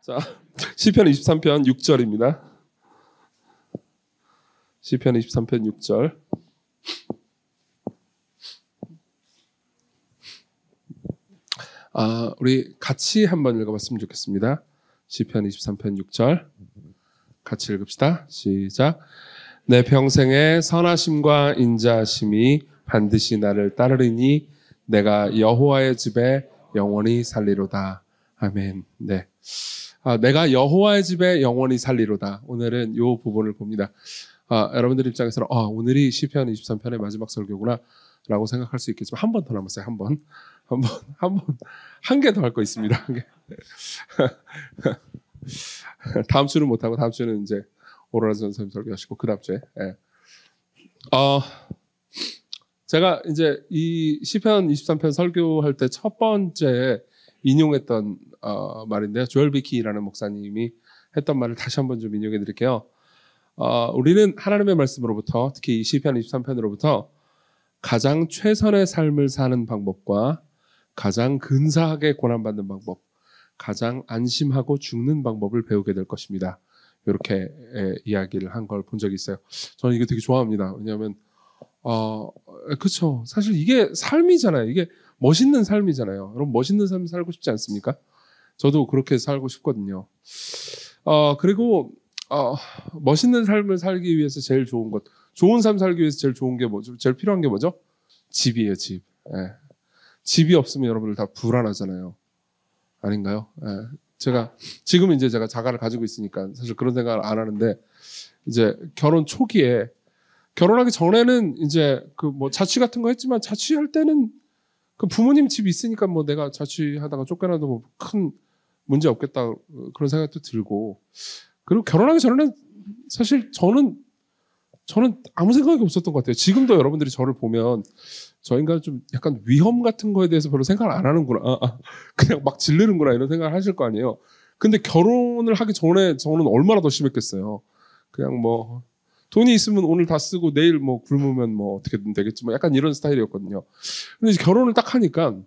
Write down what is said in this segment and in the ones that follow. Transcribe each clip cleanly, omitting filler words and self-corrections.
자, 시편 23편 6절입니다. 시편 23편 6절. 우리 같이 한번 읽어봤으면 좋겠습니다. 시편 23편 6절. 같이 읽읍시다. 시작. 내 평생의 선하심과 인자하심이 반드시 나를 따르리니 내가 여호와의 집에 영원히 살리로다. 아멘. 네. 내가 여호와의 집에 영원히 살리로다. 오늘은 이 부분을 봅니다. 여러분들 입장에서는 오늘이 시편 23편의 마지막 설교구나 라고 생각할 수 있겠지만 한 번 더 남았어요. 한 개 더 할 거 있습니다. 다음 주는 못하고 다음 주는 이제 오로라 선생님 설교하시고 그 다음 주에. 제가 이제 이 시편 23편 설교할 때 첫 번째 인용했던 말인데요. 조엘 비키라는 목사님이 했던 말을 다시 한번 좀 인용해 드릴게요. 우리는 하나님의 말씀으로부터 특히 이 시편 23편으로부터 가장 최선의 삶을 사는 방법과 가장 근사하게 고난받는 방법, 가장 안심하고 죽는 방법을 배우게 될 것입니다. 이렇게 이야기를 한 걸 본 적이 있어요. 저는 이게 되게 좋아합니다. 왜냐하면 그렇죠. 사실 이게 삶이잖아요. 이게 멋있는 삶이잖아요. 여러분 멋있는 삶 살고 싶지 않습니까? 저도 그렇게 살고 싶거든요. 그리고 멋있는 삶을 살기 위해서 제일 좋은 것, 좋은 삶 살기 위해서 제일 좋은 게 뭐죠? 제일 필요한 게 뭐죠? 집이에요, 집. 집이 없으면 여러분들 다 불안하잖아요. 아닌가요? 제가 지금 이제 제가 자가를 가지고 있으니까 사실 그런 생각을 안 하는데 이제 결혼 초기에 결혼하기 전에는 이제 그 뭐 자취 같은 거 했지만 자취할 때는 그 부모님 집이 있으니까 뭐 내가 자취하다가 쫓겨나도 뭐 큰 문제 없겠다 그런 생각도 들고 그리고 결혼하기 전에는 사실 저는 아무 생각이 없었던 것 같아요. 지금도 여러분들이 저를 보면 저 인간 좀 약간 위험 같은 거에 대해서 별로 생각을 안 하는구나. 그냥 막 질르는구나 이런 생각을 하실 거 아니에요. 근데 결혼을 하기 전에 저는 얼마나 더 심했겠어요. 그냥 뭐 돈이 있으면 오늘 다 쓰고 내일 뭐 굶으면 뭐 어떻게든 되겠지만 약간 이런 스타일이었거든요. 근데 이제 결혼을 딱 하니까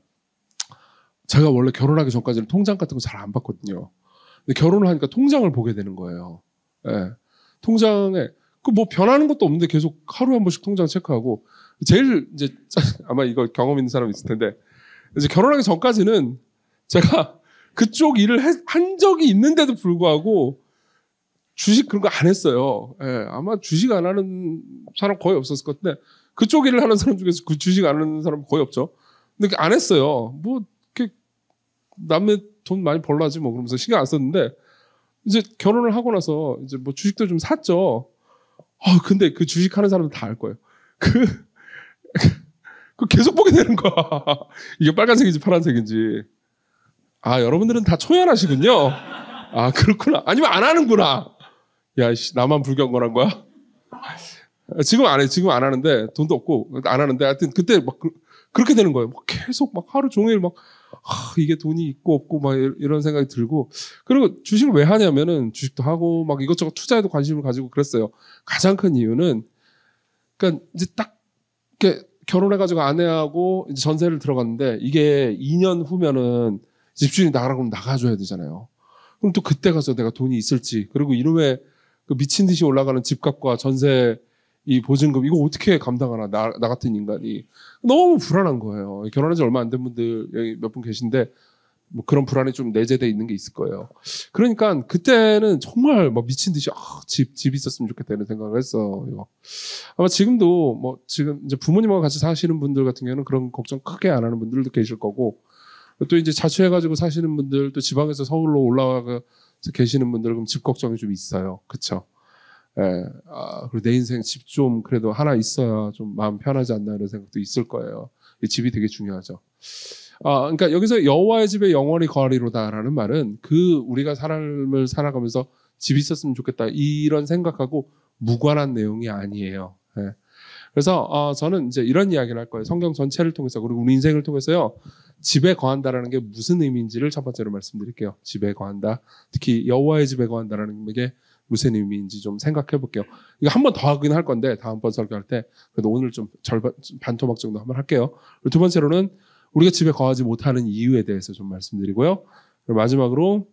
제가 원래 결혼하기 전까지는 통장 같은 거 잘 안 봤거든요. 근데 결혼을 하니까 통장을 보게 되는 거예요. 통장에 그 뭐 변하는 것도 없는데 계속 하루에 한 번씩 통장 체크하고 제일 이제 아마 이거 경험 있는 사람 있을 텐데 이제 결혼하기 전까지는 제가 그쪽 일을 한 적이 있는데도 불구하고 주식 그런 거 안 했어요. 아마 주식 안 하는 사람 거의 없었을 것 같은데 그쪽 일을 하는 사람 중에서 그 주식 안 하는 사람 거의 없죠. 근데 안 했어요. 뭐 이렇게 남의 돈 많이 벌라지 뭐 그러면서 신경 안 썼는데 이제 결혼을 하고 나서 이제 뭐 주식도 좀 샀죠. 근데 그 주식 하는 사람들 다 알 거예요. 그 계속 보게 되는 거야. 이게 빨간색인지 파란색인지. 여러분들은 다 초연하시군요. 그렇구나. 아니면 안 하는구나. 야, 나만 불경건한 거야? 지금 안 해. 지금 안 하는데 돈도 없고 안 하는데 하여튼 그때 막 그렇게 되는 거예요. 막 계속 막 하루 종일 막 이게 돈이 있고 없고 막 이런 생각이 들고 그리고 주식을 왜 하냐면은 주식도 하고 막 이것저것 투자에도 관심을 가지고 그랬어요. 가장 큰 이유는 그러니까 이제 딱 이렇게 결혼해가지고 아내하고 이제 전세를 들어갔는데 이게 2년 후면은 집주인이 나가라고 하면 나가줘야 되잖아요. 그럼 또 그때 가서 내가 돈이 있을지 그리고 이놈의 그 미친 듯이 올라가는 집값과 전세 이 보증금 이거 어떻게 감당하나 나 같은 인간이 너무 불안한 거예요. 결혼한 지 얼마 안 된 분들 여기 몇 분 계신데 뭐 그런 불안이 좀 내재돼 있는 게 있을 거예요. 그러니까 그때는 정말 막 미친 듯이 집 있었으면 좋겠다 이런 생각을 했어요. 아마 지금도 뭐 지금 이제 부모님하고 같이 사시는 분들 같은 경우는 그런 걱정 크게 안 하는 분들도 계실 거고 또 이제 자취해가지고 사시는 분들 또 지방에서 서울로 올라와서 계시는 분들 그럼 집 걱정이 좀 있어요. 그렇죠? 그리고 내 인생 집 좀 그래도 하나 있어야 좀 마음 편하지 않나 이런 생각도 있을 거예요. 이 집이 되게 중요하죠. 그러니까 여기서 여호와의 집에 영원히 거하리로다라는 말은 우리가 삶을 살아가면서 집이 있었으면 좋겠다 이런 생각하고 무관한 내용이 아니에요. 그래서 저는 이제 이런 이야기를 할 거예요. 성경 전체를 통해서 그리고 우리 인생을 통해서요. 집에 거한다라는 게 무슨 의미인지를 첫 번째로 말씀드릴게요. 집에 거한다. 특히 여호와의 집에 거한다라는 게 무슨 의미인지 좀 생각해 볼게요. 이거 한 번 더 하긴 할 건데 다음번 설교할 때 그래도 오늘 좀 반토막 정도 한번 할게요. 그리고 두 번째로는 우리가 집에 거하지 못하는 이유에 대해서 좀 말씀드리고요. 그리고 마지막으로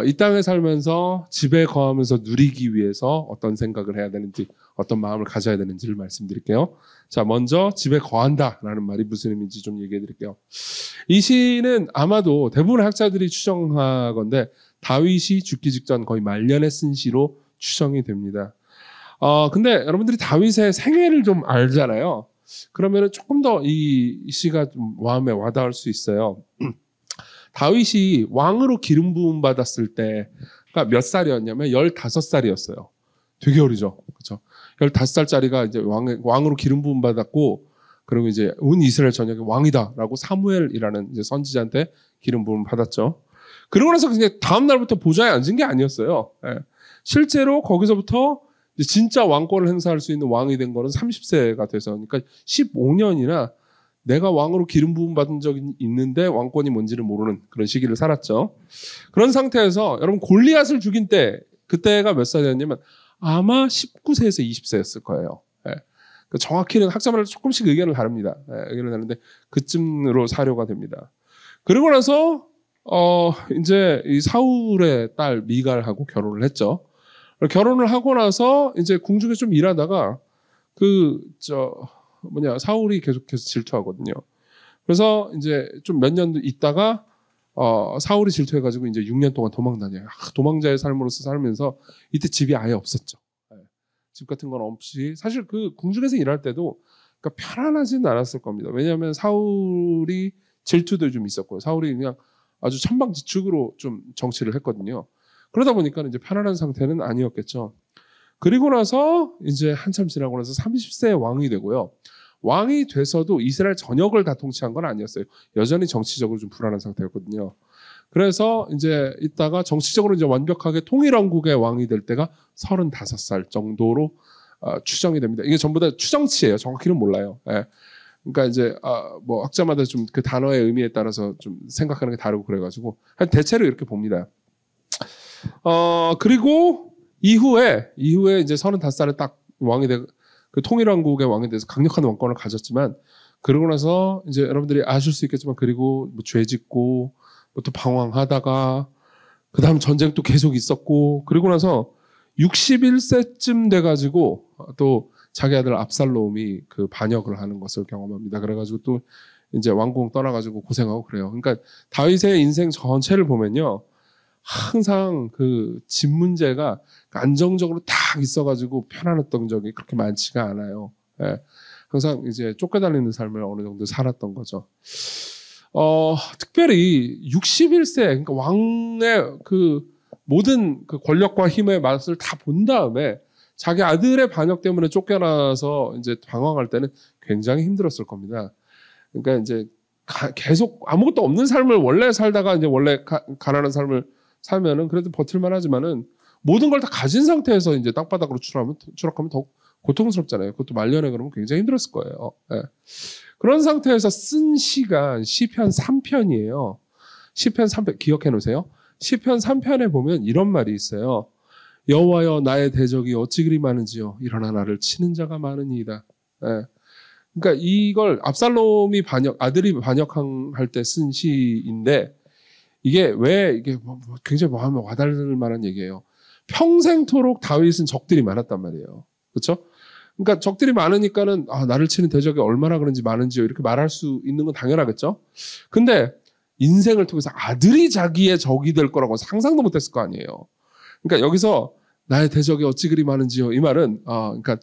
이 땅에 살면서 집에 거하면서 누리기 위해서 어떤 생각을 해야 되는지, 어떤 마음을 가져야 되는지를 말씀드릴게요. 자, 먼저 집에 거한다라는 말이 무슨 의미인지 좀 얘기해 드릴게요. 이 시는 아마도 대부분의 학자들이 추정하건대 다윗이 죽기 직전 거의 말년에 쓴 시로 추정이 됩니다. 근데 여러분들이 다윗의 생애를 좀 알잖아요. 그러면 조금 더 이 시가 좀 마음에 와닿을 수 있어요. 다윗이 왕으로 기름 부음 받았을 때가 몇 살이었냐면 15살이었어요. 되게 어리죠. 그렇죠? 15살짜리가 이제 왕으로 기름 부음 받았고, 그리고 이제 온 이스라엘 전역의 왕이다라고 사무엘이라는 이제 선지자한테 기름 부음 받았죠. 그러고 나서 그냥 다음 날부터 보좌에 앉은 게 아니었어요. 예. 실제로 거기서부터 이제 진짜 왕권을 행사할 수 있는 왕이 된 거는 30세가 돼서, 그러니까 15년이나 내가 왕으로 기름 부음 받은 적이 있는데 왕권이 뭔지를 모르는 그런 시기를 살았죠. 그런 상태에서 여러분 골리앗을 죽인 때, 그때가 몇 살이었냐면 아마 19세에서 20세였을 거예요. 예. 정확히는 학자마다 조금씩 의견을 다릅니다. 예, 의견을 다른데 그쯤으로 사료가 됩니다. 그리고 나서 이제 이 사울의 딸 미갈하고 결혼을 했죠. 결혼을 하고 나서 이제 궁중에 좀 일하다가 사울이 계속해서 질투하거든요. 그래서 이제 좀 몇 년 있다가 사울이 질투해가지고 이제 6년 동안 도망 다녀요. 도망자의 삶으로서 살면서 이때 집이 아예 없었죠. 집 같은 건 없이, 사실 그 궁중에서 일할 때도 그러니까 편안하지는 않았을 겁니다. 왜냐하면 사울이 질투도 좀 있었고요. 사울이 그냥 아주 천방지축으로 좀 정치를 했거든요. 그러다 보니까 이제 편안한 상태는 아니었겠죠. 그리고 나서 이제 한참 지나고 나서 30세에 왕이 되고요. 왕이 돼서도 이스라엘 전역을 다 통치한 건 아니었어요. 여전히 정치적으로 좀 불안한 상태였거든요. 그래서 이제 이따가 정치적으로 이제 완벽하게 통일왕국의 왕이 될 때가 35살 정도로 추정이 됩니다. 이게 전부 다 추정치예요. 정확히는 몰라요. 예. 그러니까 이제 뭐 학자마다 좀 그 단어의 의미에 따라서 좀 생각하는 게 다르고 그래가지고 대체로 이렇게 봅니다. 그리고 이후에 이제 35살에 딱 왕이 돼, 그 통일왕국의 왕이 돼서 강력한 왕권을 가졌지만, 그러고 나서 이제 여러분들이 아실 수 있겠지만, 그리고 뭐 죄 짓고 뭐 또 방황하다가 그 다음 전쟁도 계속 있었고, 그리고 나서 61세쯤 돼가지고 또 자기 아들 압살롬이 그 반역을 하는 것을 경험합니다. 그래가지고 또 이제 왕궁 떠나가지고 고생하고 그래요. 그러니까 다윗의 인생 전체를 보면요, 항상 그 집 문제가 안정적으로 딱 있어가지고 편안했던 적이 그렇게 많지가 않아요. 예. 항상 이제 쫓겨다니는 삶을 어느 정도 살았던 거죠. 특별히 61세, 그러니까 왕의 그 모든 그 권력과 힘의 맛을 다 본 다음에 자기 아들의 반역 때문에 쫓겨나서 이제 방황할 때는 굉장히 힘들었을 겁니다. 그러니까 이제 계속 아무것도 없는 삶을 원래 살다가 이제 원래 가난한 삶을 살면은 그래도 버틸만 하지만은 모든 걸 다 가진 상태에서 이제 땅바닥으로 추락하면 더 고통스럽잖아요. 그것도 말년에 그러면 굉장히 힘들었을 거예요. 예. 그런 상태에서 쓴 시가 시편 3편이에요. 시편 3편 기억해 놓으세요. 시편 3편에 보면 이런 말이 있어요. 여호와여 나의 대적이 어찌 그리 많은지요. 일어나 나를 치는 자가 많으니이다. 예. 그러니까 이걸 압살롬이 아들이 반역할 때 쓴 시인데, 이게 왜 이게 굉장히 마음에 와닿을 만한 얘기예요. 평생토록 다윗은 적들이 많았단 말이에요. 그렇죠? 그러니까 적들이 많으니까는 나를 치는 대적이 얼마나 그런지 많은지요 이렇게 말할 수 있는 건 당연하겠죠. 근데 인생을 통해서 아들이 자기의 적이 될 거라고 상상도 못했을 거 아니에요. 그러니까 여기서 나의 대적이 어찌 그리 많은지요 이 말은 그러니까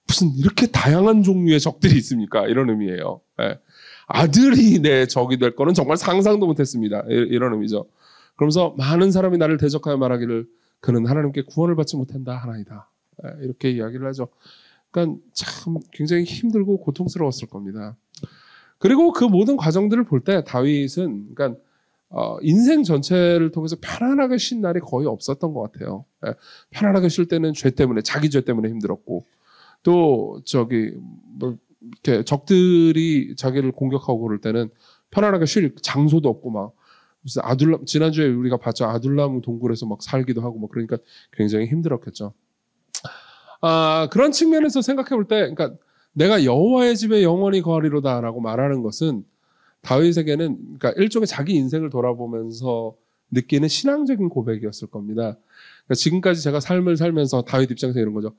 무슨 이렇게 다양한 종류의 적들이 있습니까? 이런 의미예요. 예. 아들이 내 적이 될 거는 정말 상상도 못했습니다. 이런 의미죠. 그러면서 많은 사람이 나를 대적하여 말하기를 그는 하나님께 구원을 받지 못한다 하나이다. 이렇게 이야기를 하죠. 그러니까 참 굉장히 힘들고 고통스러웠을 겁니다. 그리고 그 모든 과정들을 볼 때 다윗은 그러니까 인생 전체를 통해서 편안하게 쉰 날이 거의 없었던 것 같아요. 편안하게 쉴 때는 죄 때문에, 자기 죄 때문에 힘들었고, 또 이렇게 적들이 자기를 공격하고 그럴 때는 편안하게 쉴 장소도 없고 막 무슨 지난주에 우리가 봤죠. 아둘람 동굴에서 막 살기도 하고 막 그러니까 굉장히 힘들었겠죠. 그런 측면에서 생각해 볼 때, 그러니까 내가 여호와의 집에 영원히 거하리로다라고 말하는 것은 다윗에게는 그러니까 일종의 자기 인생을 돌아보면서 느끼는 신앙적인 고백이었을 겁니다. 그러니까 지금까지 제가 삶을 살면서 다윗 입장에서 이런 거죠.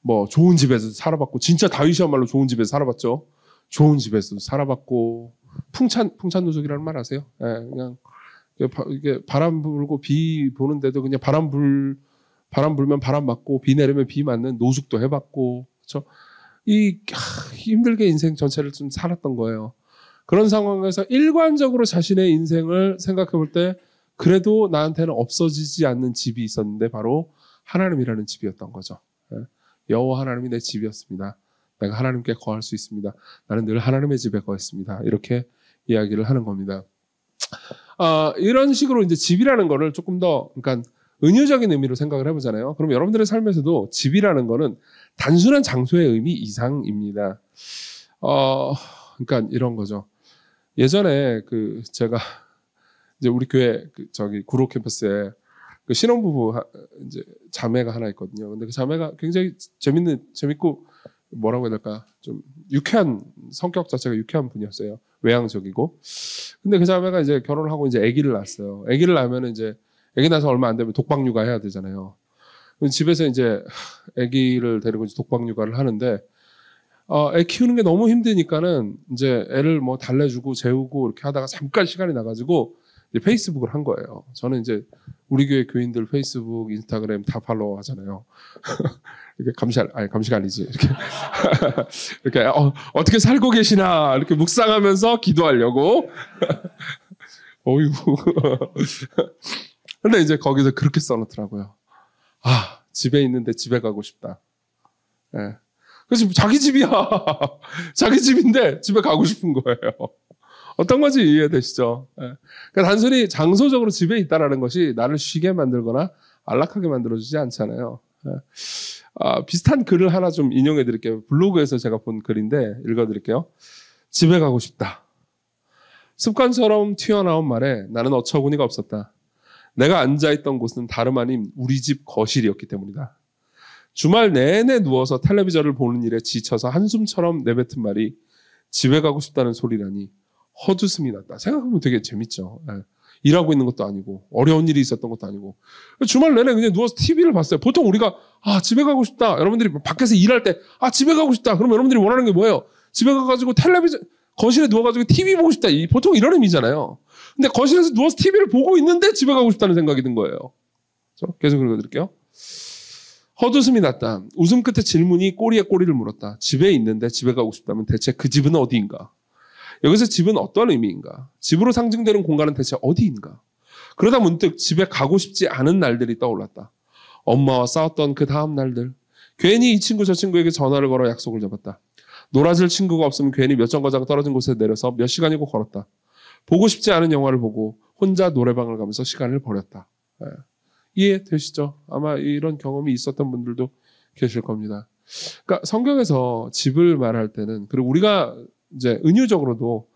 뭐 좋은 집에서 살아봤고, 진짜 다윗이야말로 좋은 집에서 살아봤죠. 좋은 집에서 살아봤고, 풍찬노숙이라는 말 아세요? 예, 그냥 이게 바람 불고 비 보는데도 그냥 바람 불면 바람 맞고 비 내리면 비 맞는 노숙도 해봤고, 그렇죠? 힘들게 인생 전체를 좀 살았던 거예요. 그런 상황에서 일관적으로 자신의 인생을 생각해 볼 때 그래도 나한테는 없어지지 않는 집이 있었는데 바로 하나님이라는 집이었던 거죠. 여호와 하나님이 내 집이었습니다. 내가 하나님께 거할 수 있습니다. 나는 늘 하나님의 집에 거했습니다. 이렇게 이야기를 하는 겁니다. 이런 식으로 이제 집이라는 거를 조금 더, 그러니까 은유적인 의미로 생각을 해보잖아요. 그럼 여러분들의 삶에서도 집이라는 거는 단순한 장소의 의미 이상입니다. 그러니까 이런 거죠. 예전에 제가 이제 우리 교회 구로 캠퍼스에 그 신혼부부 이제 자매가 하나 있거든요. 근데 그 자매가 굉장히 재밌고 뭐라고 해야 될까? 좀 유쾌한 성격 자체가 유쾌한 분이었어요. 외향적이고. 근데 그 자매가 이제 결혼을 하고 이제 아기를 낳았어요. 아기를 낳으면 이제 아기 낳아서 얼마 안 되면 독박 육아해야 되잖아요. 집에서 이제 아기를 데리고 이제 독박 육아를 하는데 애 키우는 게 너무 힘드니까는 이제 애를 뭐 달래주고 재우고 이렇게 하다가 잠깐 시간이 나가지고 이제 페이스북을 한 거예요. 저는 이제 우리 교회 교인들 페이스북, 인스타그램 다 팔로우 하잖아요. 이렇게 감시가 아니지. 이렇게 이렇게 어떻게 살고 계시나 이렇게 묵상하면서 기도하려고. 어이구. 근데 이제 거기서 그렇게 써놓더라고요. 집에 있는데 집에 가고 싶다. 예. 그래서 자기 집이야. 자기 집인데 집에 가고 싶은 거예요. 어떤 건지 이해되시죠? 예. 그러니까 단순히 장소적으로 집에 있다라는 것이 나를 쉬게 만들거나 안락하게 만들어주지 않잖아요. 예. 비슷한 글을 하나 좀 인용해 드릴게요. 블로그에서 제가 본 글인데 읽어 드릴게요. 집에 가고 싶다. 습관처럼 튀어나온 말에 나는 어처구니가 없었다. 내가 앉아있던 곳은 다름 아닌 우리 집 거실이었기 때문이다. 주말 내내 누워서 텔레비전을 보는 일에 지쳐서 한숨처럼 내뱉은 말이 집에 가고 싶다는 소리라니 헛웃음이 났다. 생각해보면 되게 재밌죠. 예. 일하고 있는 것도 아니고 어려운 일이 있었던 것도 아니고 주말 내내 그냥 누워서 TV를 봤어요. 보통 우리가 집에 가고 싶다. 여러분들이 밖에서 일할 때 집에 가고 싶다. 그러면 여러분들이 원하는 게 뭐예요? 집에 가가지고 텔레비전 거실에 누워가지고 TV 보고 싶다. 보통 이런 의미잖아요. 근데 거실에서 누워서 TV를 보고 있는데 집에 가고 싶다는 생각이 든 거예요. 계속 읽어드릴게요. 헛웃음이 났다. 웃음 끝에 질문이 꼬리에 꼬리를 물었다. 집에 있는데 집에 가고 싶다면 대체 그 집은 어디인가? 여기서 집은 어떤 의미인가? 집으로 상징되는 공간은 대체 어디인가? 그러다 문득 집에 가고 싶지 않은 날들이 떠올랐다. 엄마와 싸웠던 그 다음 날들. 괜히 이 친구 저 친구에게 전화를 걸어 약속을 잡았다. 놀아줄 친구가 없으면 괜히 몇 정거장 떨어진 곳에 내려서 몇 시간이고 걸었다. 보고 싶지 않은 영화를 보고 혼자 노래방을 가면서 시간을 보냈다. 예. 이해되시죠? 아마 이런 경험이 있었던 분들도 계실 겁니다. 그러니까 성경에서 집을 말할 때는, 그리고 우리가 이제 은유적으로도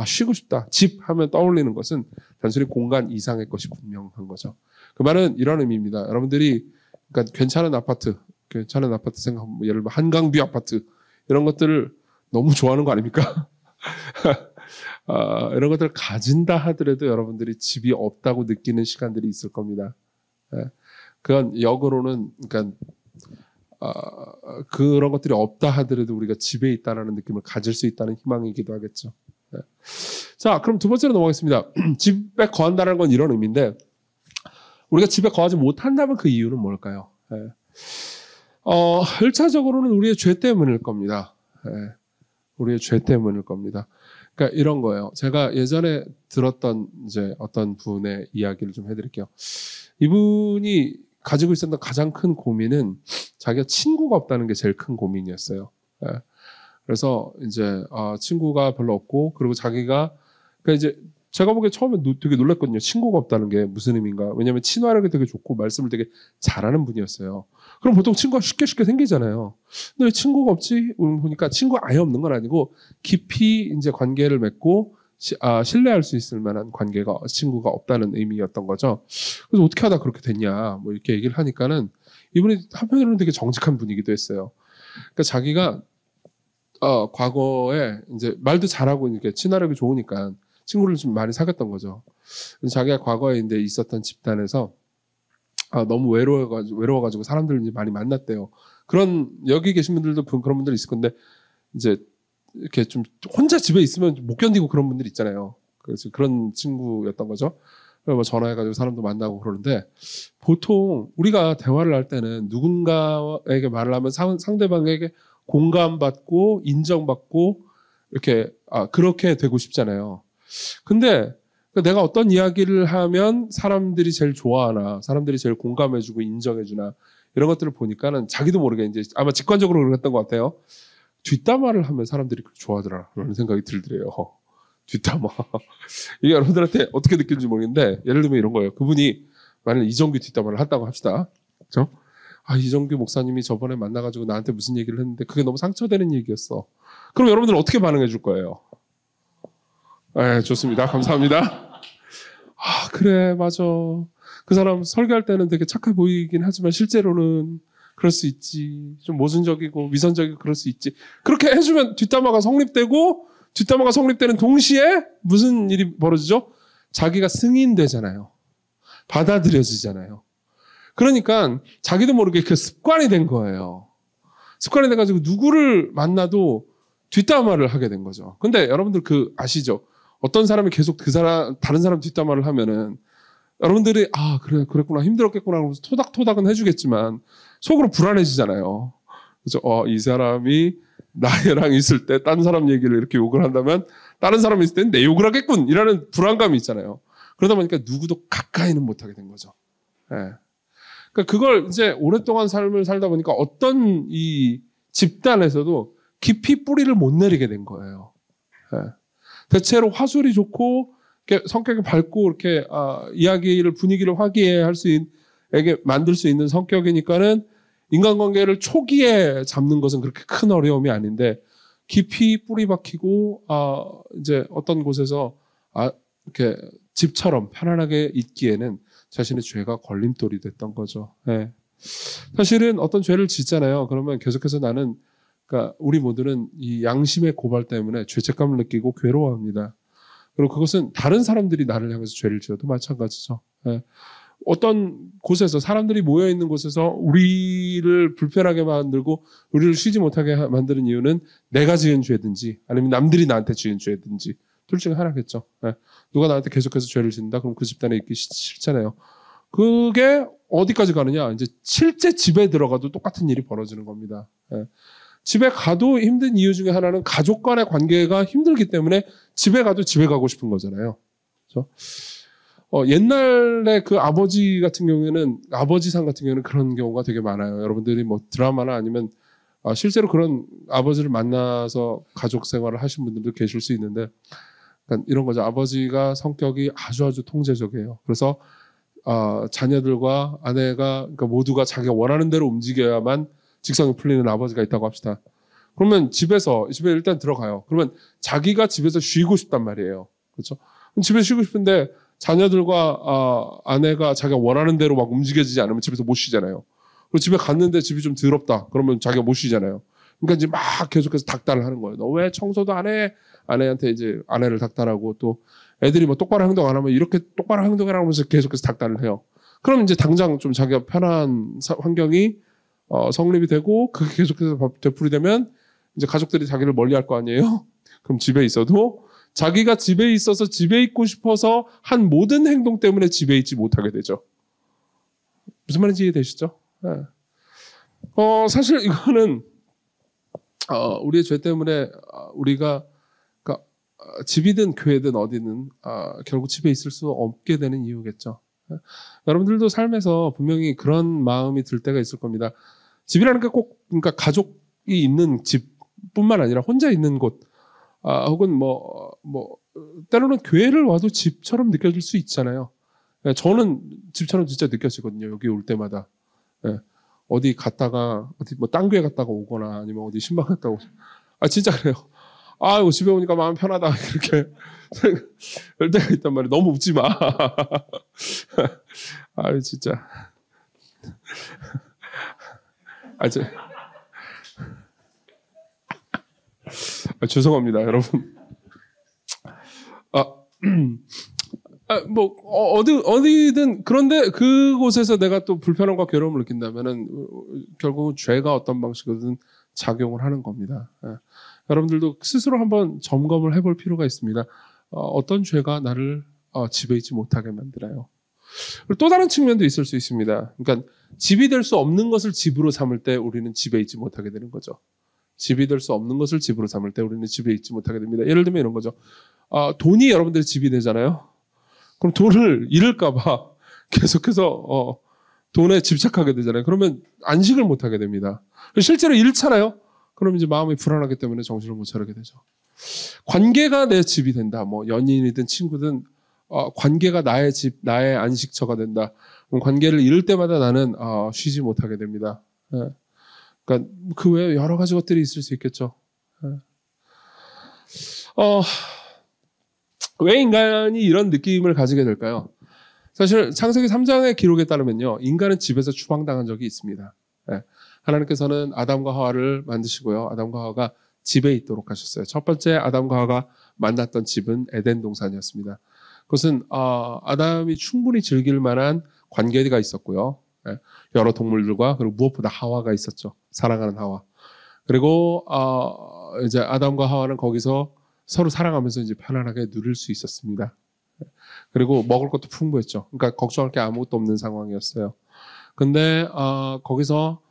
쉬고 싶다, 집 하면 떠올리는 것은 단순히 공간 이상의 것이 분명한 거죠. 그 말은 이런 의미입니다. 여러분들이 그러니까 괜찮은 아파트 생각, 예를 들면 한강뷰 아파트 이런 것들을 너무 좋아하는 거 아닙니까? 이런 것들을 가진다 하더라도 여러분들이 집이 없다고 느끼는 시간들이 있을 겁니다. 예. 그건 역으로는 그러니까 그런 것들이 없다 하더라도 우리가 집에 있다라는 느낌을 가질 수 있다는 희망이기도 하겠죠. 예. 자, 그럼 두 번째로 넘어가겠습니다. 집에 거한다는 건 이런 의미인데 우리가 집에 거하지 못한다면 그 이유는 뭘까요? 예. 1차적으로는 우리의 죄 때문일 겁니다. 예. 우리의 죄 때문일 겁니다. 그러니까 이런 거예요. 제가 예전에 들었던 이제 어떤 분의 이야기를 좀 해드릴게요. 이분이 가지고 있었던 가장 큰 고민은 자기가 친구가 없다는 게 제일 큰 고민이었어요. 예. 그래서 이제 친구가 별로 없고, 그리고 자기가 그러니까 이제 제가 보기에 처음에 되게 놀랐거든요. 친구가 없다는 게 무슨 의미인가? 왜냐하면 친화력이 되게 좋고 말씀을 되게 잘하는 분이었어요. 그럼 보통 친구가 쉽게 생기잖아요. 근데 왜 친구가 없지? 보니까 친구가 아예 없는 건 아니고 깊이 이제 관계를 맺고 신뢰할 수 있을 만한 친구가 없다는 의미였던 거죠. 그래서 어떻게 하다 그렇게 됐냐? 뭐 이렇게 얘기를 하니까는 이분이 한편으로는 되게 정직한 분이기도 했어요. 그러니까 자기가 과거에 이제 말도 잘하고 이렇게 친화력이 좋으니까 친구를 좀 많이 사귀었던 거죠. 자기가 과거에 이제 있었던 집단에서 너무 외로워가지고 사람들을 이제 많이 만났대요. 여기 계신 분들도 그런 분들 있을 건데, 이제 이렇게 좀 혼자 집에 있으면 못 견디고 그런 분들 있잖아요. 그래서 그런 친구였던 거죠. 그래서 뭐 전화해가지고 사람도 만나고 그러는데, 보통 우리가 대화를 할 때는 누군가에게 말을 하면 상대방에게 공감받고 인정받고 이렇게 그렇게 되고 싶잖아요. 근데 내가 어떤 이야기를 하면 사람들이 제일 좋아하나, 사람들이 제일 공감해주고 인정해주나, 이런 것들을 보니까는 자기도 모르게 이제 아마 직관적으로 그랬던 것 같아요. 뒷담화를 하면 사람들이 그렇게 좋아하더라, 라는 생각이 들더래요. 뒷담화. 이게 여러분들한테 어떻게 느끼는지 모르겠는데, 예를 들면 이런 거예요. 그분이 만약에 이정규 뒷담화를 했다고 합시다. 그죠? 이정규 목사님이 저번에 만나가지고 나한테 무슨 얘기를 했는데 그게 너무 상처되는 얘기였어. 그럼 여러분들은 어떻게 반응해 줄 거예요? 네, 좋습니다. 감사합니다. 그래, 맞아. 그 사람 설교할 때는 되게 착해 보이긴 하지만 실제로는 그럴 수 있지. 좀 모순적이고 위선적이고 그럴 수 있지. 그렇게 해주면 뒷담화가 성립되고, 뒷담화가 성립되는 동시에 무슨 일이 벌어지죠? 자기가 승인되잖아요. 받아들여지잖아요. 그러니까 자기도 모르게 그 습관이 된 거예요. 습관이 돼가지고 누구를 만나도 뒷담화를 하게 된 거죠. 근데 여러분들 아시죠? 어떤 사람이 계속 다른 사람 뒷담화를 하면은 여러분들이 그래, 그랬구나, 힘들었겠구나 하면서 토닥토닥은 해주겠지만 속으로 불안해지잖아요. 그죠? 이 사람이 나랑 있을 때 다른 사람 얘기를 이렇게 욕을 한다면 다른 사람이 있을 때는 내 욕을 하겠군, 이라는 불안감이 있잖아요. 그러다 보니까 누구도 가까이는 못하게 된 거죠. 예. 그러니까 그걸 이제 오랫동안 삶을 살다 보니까 어떤 이 집단에서도 깊이 뿌리를 못 내리게 된 거예요. 예. 대체로 화술이 좋고 성격이 밝고 이렇게 이야기를, 분위기를 화기애애할 수 있게 만들 수 있는 성격이니까는 인간관계를 초기에 잡는 것은 그렇게 큰 어려움이 아닌데, 깊이 뿌리 박히고 이제 어떤 곳에서 이렇게 집처럼 편안하게 있기에는 자신의 죄가 걸림돌이 됐던 거죠. 예. 사실은 어떤 죄를 짓잖아요. 그러면 계속해서 그러니까 우리 모두는 이 양심의 고발 때문에 죄책감을 느끼고 괴로워합니다. 그리고 그것은 다른 사람들이 나를 향해서 죄를 지어도 마찬가지죠. 예. 어떤 곳에서, 사람들이 모여있는 곳에서 우리를 불편하게 만들고 우리를 쉬지 못하게 만드는 이유는 내가 지은 죄든지 아니면 남들이 나한테 지은 죄든지 둘 중에 하나겠죠. 예. 누가 나한테 계속해서 죄를 짓는다? 그럼 그 집단에 있기 싫잖아요. 그게 어디까지 가느냐? 이제 실제 집에 들어가도 똑같은 일이 벌어지는 겁니다. 예. 집에 가도 힘든 이유 중에 하나는 가족 간의 관계가 힘들기 때문에 집에 가도 집에 가고 싶은 거잖아요. 그렇죠? 옛날에 그 아버지 같은 경우에는, 아버지상 같은 경우에는 그런 경우가 되게 많아요. 여러분들이 뭐 드라마나 아니면 실제로 그런 아버지를 만나서 가족 생활을 하신 분들도 계실 수 있는데, 그러니까 이런 거죠. 아버지가 성격이 아주 통제적이에요. 그래서 자녀들과 아내가, 그러니까 모두가 자기가 원하는 대로 움직여야만 직성이 풀리는 아버지가 있다고 합시다. 그러면 집에 일단 들어가요. 그러면 자기가 집에서 쉬고 싶단 말이에요. 그렇죠? 집에 쉬고 싶은데 자녀들과 아내가 자기가 원하는 대로 막 움직여지지 않으면 집에서 못 쉬잖아요. 그리고 집에 갔는데 집이 좀 더럽다. 그러면 자기가 못 쉬잖아요. 그러니까 이제 막 계속해서 닥달을 하는 거예요. 너 왜 청소도 안 해? 아내한테 이제 아내를 닥달하고, 또 애들이 뭐 똑바로 행동 안 하면 이렇게 똑바로 행동해라 하면서 계속해서 닥달을 해요. 그럼 이제 당장 좀 자기가 편한 환경이 성립이 되고, 그게 계속해서 되풀이되면 이제 가족들이 자기를 멀리할 거 아니에요. 그럼 집에 있어도 자기가 집에 있어서 집에 있고 싶어서 한 모든 행동 때문에 집에 있지 못하게 되죠. 무슨 말인지 이해되시죠? 네. 사실 이거는 우리의 죄 때문에 우리가 그러니까 집이든 교회든 어디든 결국 집에 있을 수 없게 되는 이유겠죠. 네. 여러분들도 삶에서 분명히 그런 마음이 들 때가 있을 겁니다. 집이라는 게 꼭 그러니까 가족이 있는 집뿐만 아니라 혼자 있는 곳, 혹은 때로는 교회를 와도 집처럼 느껴질 수 있잖아요. 예, 저는 집처럼 진짜 느껴지거든요. 여기 올 때마다. 예, 어디 갔다가, 딴 교회 갔다가 오거나 아니면 어디 신방 갔다가 오거나. 진짜 그래요. 집에 오니까 마음 편하다. 이렇게. 그럴 때가 있단 말이에요. 너무 웃지 마. 진짜. 죄송합니다, 여러분. 어디든 그런데 그곳에서 내가 또 불편함과 괴로움을 느낀다면은 결국은 죄가 어떤 방식으로든 작용을 하는 겁니다. 여러분들도 스스로 한번 점검을 해볼 필요가 있습니다. 어떤 죄가 나를 집에 있지 못하게 만들어요. 그리고 또 다른 측면도 있을 수 있습니다. 그러니까 집이 될 수 없는 것을 집으로 삼을 때 우리는 집에 있지 못하게 되는 거죠. 집이 될 수 없는 것을 집으로 삼을 때 우리는 집에 있지 못하게 됩니다. 예를 들면 이런 거죠. 돈이 여러분들의 집이 되잖아요. 그럼 돈을 잃을까봐 계속해서 돈에 집착하게 되잖아요. 그러면 안식을 못하게 됩니다. 실제로 잃잖아요. 그럼 이제 마음이 불안하기 때문에 정신을 못 차리게 되죠. 관계가 내 집이 된다. 뭐 연인이든 친구든 관계가 나의 집, 나의 안식처가 된다. 그럼 관계를 잃을 때마다 나는 쉬지 못하게 됩니다. 그러니까 그 외에 여러 가지 것들이 있을 수 있겠죠. 왜 인간이 이런 느낌을 가지게 될까요? 사실 창세기 3장의 기록에 따르면요, 인간은 집에서 추방당한 적이 있습니다. 하나님께서는 아담과 하와를 만드시고요, 아담과 하와가 집에 있도록 하셨어요. 첫 번째 아담과 하와가 만났던 집은 에덴 동산이었습니다. 그것은 아담이 충분히 즐길 만한 관계가 있었고요, 여러 동물들과, 그리고 무엇보다 하와가 있었죠. 사랑하는 하와. 그리고 이제 아담과 하와는 거기서 서로 사랑하면서 이제 편안하게 누릴 수 있었습니다. 그리고 먹을 것도 풍부했죠. 그러니까 걱정할 게 아무것도 없는 상황이었어요. 근데 거기서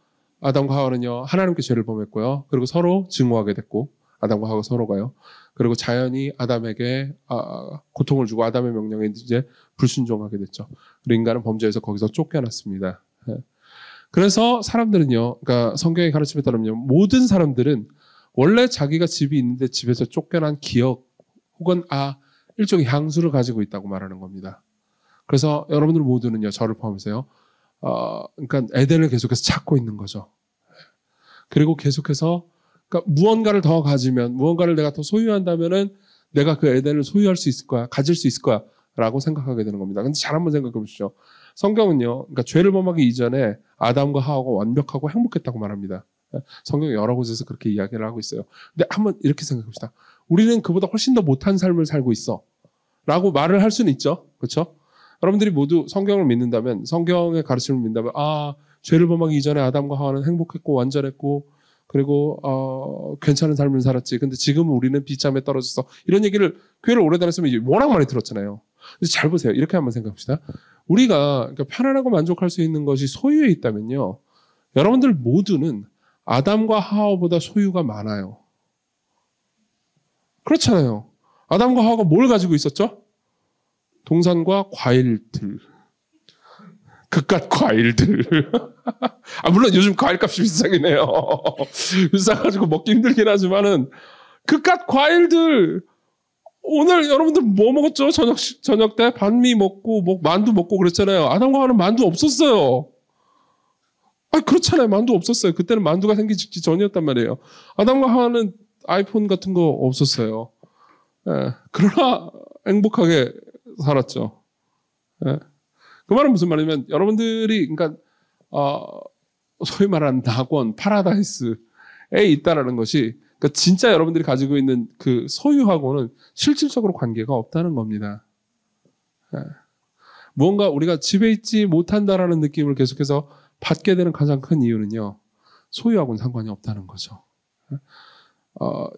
아담과 하와는요, 하나님께 죄를 범했고요. 그리고 서로 증오하게 됐고, 아담과 하와가 서로가요. 그리고 자연이 아담에게 고통을 주고 아담의 명령에 이제 불순종하게 됐죠. 그리고 인간은 범죄에서 거기서 쫓겨났습니다. 그래서 사람들은요, 그러니까 성경의 가르침에 따르면 모든 사람들은 원래 자기가 집이 있는데 집에서 쫓겨난 기억 혹은 일종의 향수를 가지고 있다고 말하는 겁니다. 그래서 여러분들 모두는요, 저를 포함해서요, 그러니까 에덴을 계속해서 찾고 있는 거죠. 그리고 계속해서 그러니까 무언가를 더 가지면, 무언가를 내가 더 소유한다면은 내가 그 에덴을 소유할 수 있을 거야, 가질 수 있을 거야라고 생각하게 되는 겁니다. 근데 잘 한번 생각해 보시죠. 성경은요, 그러니까 죄를 범하기 이전에 아담과 하와가 완벽하고 행복했다고 말합니다. 성경 여러 곳에서 그렇게 이야기를 하고 있어요. 근데 한번 이렇게 생각해 봅시다. 우리는 그보다 훨씬 더 못한 삶을 살고 있어 라고 말을 할 수는 있죠. 그렇죠? 여러분들이 모두 성경을 믿는다면, 성경의 가르침을 믿는다면, 죄를 범하기 이전에 아담과 하와는 행복했고 완전했고, 그리고 괜찮은 삶을 살았지. 근데 지금 우리는 비참에 떨어졌어. 이런 얘기를 교회를 오래 다녔으면 워낙 많이 들었잖아요. 근데 잘 보세요. 이렇게 한번 생각해 봅시다. 우리가 그러니까 편안하고 만족할 수 있는 것이 소유에 있다면요, 여러분들 모두는 아담과 하와보다 소유가 많아요. 그렇잖아요. 아담과 하와가 뭘 가지고 있었죠? 동산과 과일들. 그깟 과일들. 물론 요즘 과일값이 비싸긴 해요. 비싸가지고 먹기 힘들긴 하지만은, 그깟 과일들. 오늘 여러분들 뭐 먹었죠? 저녁 때 반미 먹고, 만두 먹고 그랬잖아요. 아담과 하와는 만두 없었어요. 그렇잖아요. 만두 없었어요. 그때는 만두가 생기기 전이었단 말이에요. 아담과 하와는 아이폰 같은 거 없었어요. 그러나 행복하게 살았죠. 그 말은 무슨 말이냐면, 여러분들이 그러니까 소위 말하는 낙원, 파라다이스에 있다라는 것이, 그러니까 진짜 여러분들이 가지고 있는 그 소유하고는 실질적으로 관계가 없다는 겁니다. 무언가 우리가 집에 있지 못한다라는 느낌을 계속해서 받게 되는 가장 큰 이유는요, 소유하고는 상관이 없다는 거죠.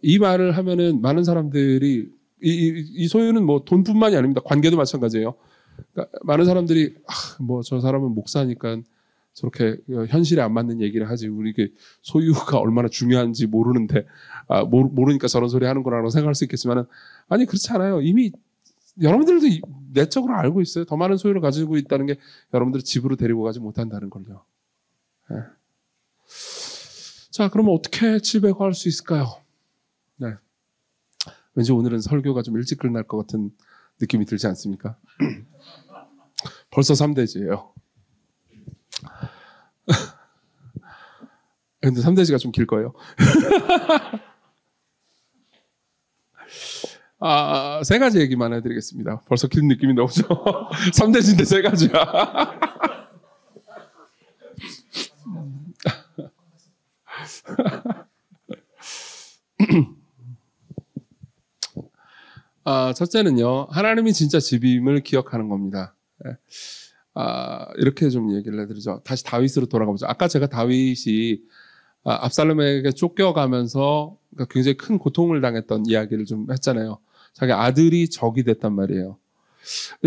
이 말을 하면은 많은 사람들이 이 소유는 뭐 돈뿐만이 아닙니다. 관계도 마찬가지예요. 그러니까 많은 사람들이 저 사람은 목사니까 저렇게 현실에 안 맞는 얘기를 하지, 우리 이게 소유가 얼마나 중요한지 모르는데 모르니까 저런 소리 하는구나라고 생각할 수 있겠지만은, 아니 그렇지 않아요. 이미 여러분들도 내적으로 알고 있어요. 더 많은 소유를 가지고 있다는 게 여러분들을 집으로 데리고 가지 못한다는 걸요. 자, 그러면 어떻게 질배화할 수 있을까요? 왠지 오늘은 설교가 좀 일찍 끝날 것 같은 느낌이 들지 않습니까? 벌써 3대지예요. 근데 3대지가 좀 길 거예요. 세 가지 얘기만 해드리겠습니다. 벌써 긴 느낌이 나오죠? 3대지인데 세 가지야. 첫째는요, 하나님이 진짜 집임을 기억하는 겁니다. 예. 이렇게 좀 얘기를 해드리죠. 다시 다윗으로 돌아가보죠. 아까 제가 다윗이 압살롬에게 쫓겨가면서 그러니까 굉장히 큰 고통을 당했던 이야기를 좀 했잖아요. 자기 아들이 적이 됐단 말이에요.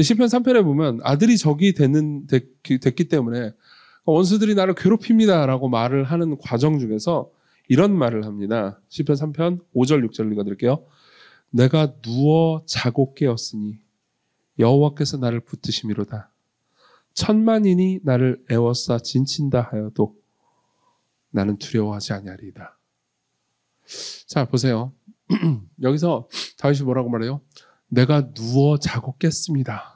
시편 3편에 보면 아들이 적이 됐기 때문에 원수들이 나를 괴롭힙니다라고 말을 하는 과정 중에서 이런 말을 합니다. 시편 3편 5절 6절 읽어드릴게요. 내가 누워 자고 깨었으니 여호와께서 나를 붙드심이로다. 천만인이 나를 애워싸 진친다 하여도 나는 두려워하지 아니하리이다. 자, 보세요. 여기서 다윗이 뭐라고 말해요? 내가 누워 자고 깼습니다.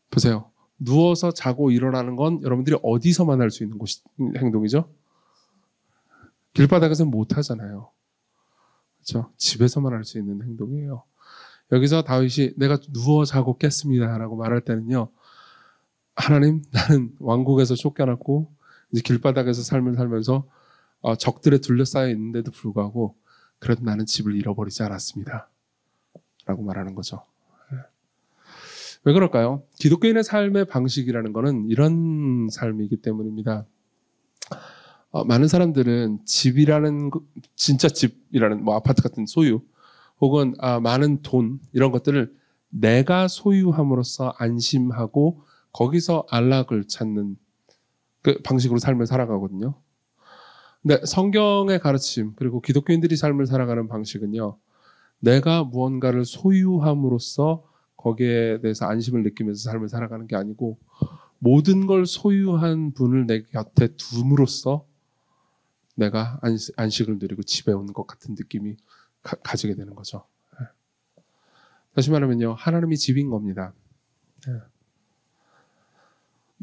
보세요. 누워서 자고 일어나는 건 여러분들이 어디서만 할 수 있는 행동이죠? 길바닥에서는 못 하잖아요. 그렇죠? 집에서만 할 수 있는 행동이에요. 여기서 다윗이 내가 누워 자고 깼습니다 라고 말할 때는요, 하나님, 나는 왕국에서 쫓겨났고 이제 길바닥에서 삶을 살면서 적들에 둘러싸여 있는데도 불구하고 그래도 나는 집을 잃어버리지 않았습니다 라고 말하는 거죠. 왜 그럴까요? 기독교인의 삶의 방식이라는 것은 이런 삶이기 때문입니다. 많은 사람들은 집이라는 진짜 집이라는 뭐 아파트 같은 소유 혹은 많은 돈 이런 것들을 내가 소유함으로써 안심하고 거기서 안락을 찾는 그 방식으로 삶을 살아가거든요. 근데 성경의 가르침 그리고 기독교인들이 삶을 살아가는 방식은요, 내가 무언가를 소유함으로써 거기에 대해서 안심을 느끼면서 삶을 살아가는 게 아니고 모든 걸 소유한 분을 내 곁에 둠으로써 내가 안식을 누리고 집에 온 것 같은 느낌이 가지게 되는 거죠. 다시 말하면요, 하나님이 집인 겁니다.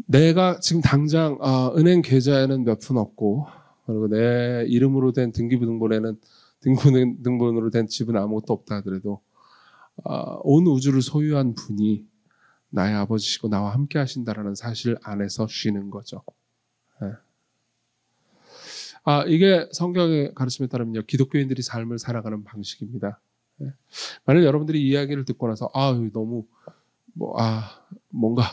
내가 지금 당장 은행 계좌에는 몇 푼 없고 그리고 내 이름으로 된 등본으로 된 집은 아무것도 없다 하더라도 온 우주를 소유한 분이 나의 아버지시고 나와 함께 하신다라는 사실 안에서 쉬는 거죠. 이게 성경의 가르침에 따르면요, 기독교인들이 삶을 살아가는 방식입니다. 만약 여러분들이 이 이야기를 듣고 나서 너무 뭔가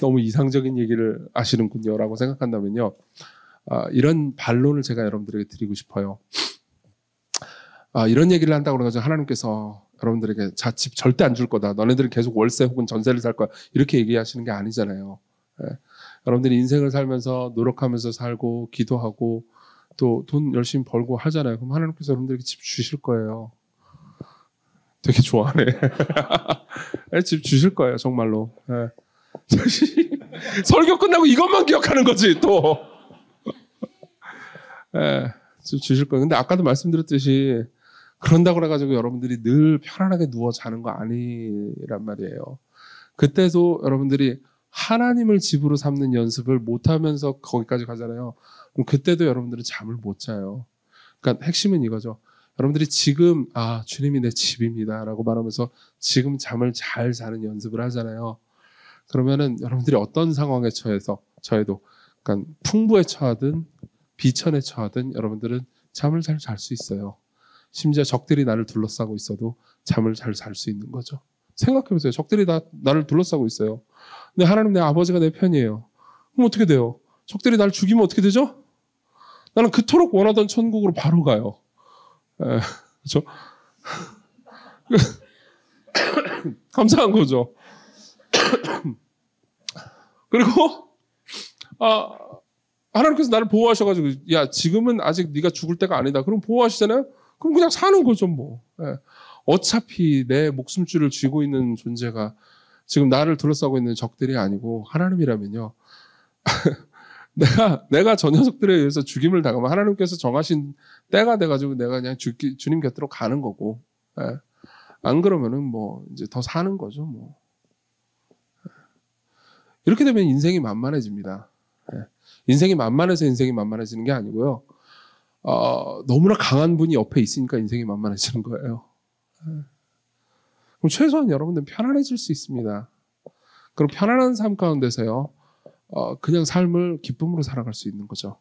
너무 이상적인 얘기를 하시는군요라고 생각한다면요, 이런 반론을 제가 여러분들에게 드리고 싶어요. 이런 얘기를 한다고 그래가지고 하나님께서 여러분들에게 집 절대 안 줄 거다, 너네들은 계속 월세 혹은 전세를 살 거야, 이렇게 얘기하시는 게 아니잖아요. 여러분들이 인생을 살면서 노력하면서 살고 기도하고 또 돈 열심히 벌고 하잖아요. 그럼 하나님께서 여러분들에게 집 주실 거예요. 되게 좋아하네. 집 주실 거예요, 정말로. 설교 끝나고 이것만 기억하는 거지 또. 집 주실 거예요. 근데 아까도 말씀드렸듯이 그런다고 그래가지고 여러분들이 늘 편안하게 누워 자는 거 아니란 말이에요. 그때도 여러분들이 하나님을 집으로 삼는 연습을 못하면서 거기까지 가잖아요. 그럼 그때도 여러분들은 잠을 못 자요. 그러니까 핵심은 이거죠. 여러분들이 지금 주님이 내 집입니다 라고 말하면서 지금 잠을 잘 자는 연습을 하잖아요. 그러면은 여러분들이 어떤 상황에 처해도 그러니까 풍부에 처하든 비천에 처하든 여러분들은 잠을 잘 잘 수 있어요. 심지어 적들이 나를 둘러싸고 있어도 잠을 잘 잘 수 있는 거죠. 생각해보세요. 적들이 나를 둘러싸고 있어요. 근데 하나님 내 아버지가 내 편이에요. 그럼 어떻게 돼요? 적들이 나를 죽이면 어떻게 되죠? 나는 그토록 원하던 천국으로 바로 가요. 그렇죠? 감사한 거죠. 그리고 하나님께서 나를 보호하셔가지고 야, 지금은 아직 네가 죽을 때가 아니다. 그럼 보호하시잖아요. 그럼 그냥 사는 거죠, 뭐. 어차피 내 목숨줄을 쥐고 있는 존재가 지금 나를 둘러싸고 있는 적들이 아니고 하나님이라면요. 내가 저 녀석들에 의해서 죽임을 당하면 하나님께서 정하신 때가 돼가지고 내가 그냥 주님 곁으로 가는 거고, 안 그러면은 뭐 이제 더 사는 거죠, 뭐. 이렇게 되면 인생이 만만해집니다. 인생이 만만해서 인생이 만만해지는 게 아니고요. 너무나 강한 분이 옆에 있으니까 인생이 만만해지는 거예요. 그럼 최소한 여러분들은 편안해질 수 있습니다. 그럼 편안한 삶 가운데서요, 그냥 삶을 기쁨으로 살아갈 수 있는 거죠.